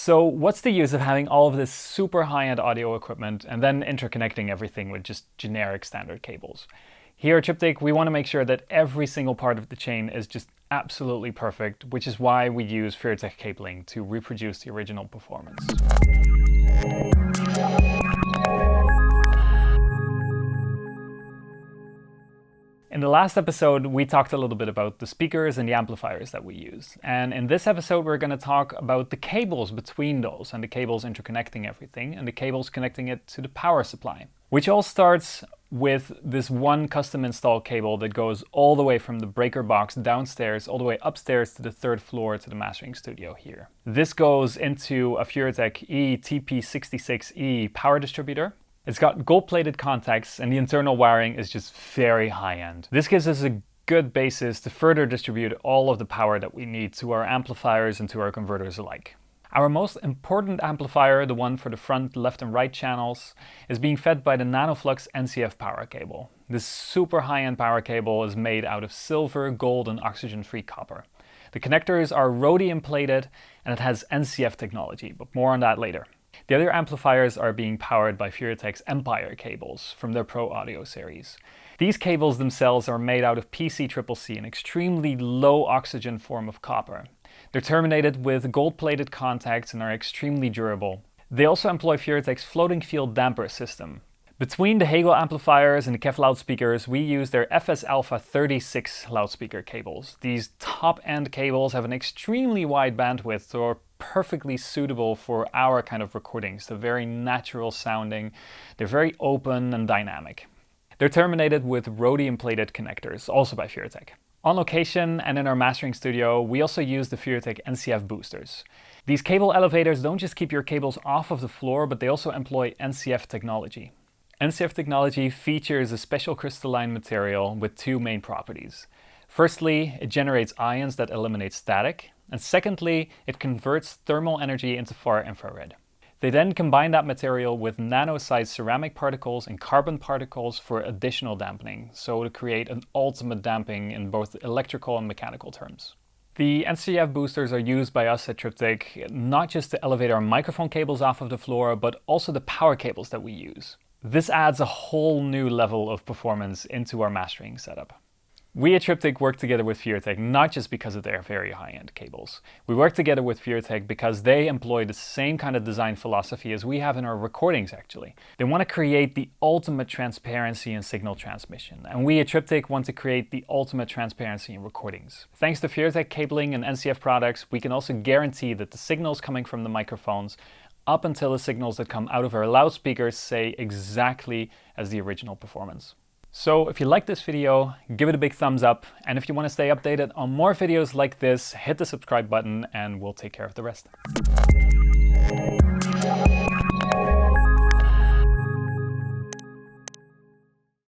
So what's the use of having all of this super high-end audio equipment and then interconnecting everything with just generic standard cables? Here at TRPTK, we want to make sure that every single part of the chain is just absolutely perfect, which is why we use Furutech cabling to reproduce the original performance. In the last episode, we talked a little bit about the speakers and the amplifiers that we use. And in this episode, we're going to talk about the cables between those and the cables interconnecting everything and the cables connecting it to the power supply, which all starts with this one custom installed cable that goes all the way from the breaker box downstairs all the way upstairs to the third floor to the mastering studio here. This goes into a Furutech ETP66E power distributor. It's got gold-plated contacts and the internal wiring is just very high-end. This gives us a good basis to further distribute all of the power that we need to our amplifiers and to our converters alike. Our most important amplifier, the one for the front, left and right channels, is being fed by the Nano Flux Ncf power cable. This super high-end power cable is made out of silver, gold and oxygen-free copper. The connectors are rhodium plated and it has Ncf technology, but more on that later. The other amplifiers are being powered by Furutech's Empire cables from their Pro Audio series. These cables themselves are made out of PCCC, an extremely low oxygen form of copper. They're terminated with gold-plated contacts and are extremely durable. They also employ Furutech's floating field damper system. Between the Hegel amplifiers and the Ncf loudspeakers, we use their FS Alpha 36 loudspeaker cables. These top-end cables have an extremely wide bandwidth, so are perfectly suitable for our kind of recordings. They're very natural sounding, they're very open and dynamic. They're terminated with rhodium-plated connectors, also by Furutech. On location and in our mastering studio, we also use the Furutech Ncf Boosters. These cable elevators don't just keep your cables off of the floor, but they also employ Ncf technology. Ncf technology features a special crystalline material with two main properties. Firstly, it generates ions that eliminate static, and secondly, it converts thermal energy into far infrared. They then combine that material with nano-sized ceramic particles and carbon particles for additional dampening, so to create an ultimate damping in both electrical and mechanical terms. The Ncf boosters are used by us at TRPTK not just to elevate our microphone cables off of the floor, but also the power cables that we use. This adds a whole new level of performance into our mastering setup. We at TRPTK work together with Furutech not just because of their very high-end cables. We work together with Furutech because they employ the same kind of design philosophy as we have in our recordings actually. They want to create the ultimate transparency in signal transmission, and we at TRPTK want to create the ultimate transparency in recordings. Thanks to Furutech cabling and Ncf products, we can also guarantee that the signals coming from the microphones up until the signals that come out of our loudspeakers say exactly as the original performance. So if you like this video, give it a big thumbs up, and if you want to stay updated on more videos like this, hit the subscribe button and we'll take care of the rest.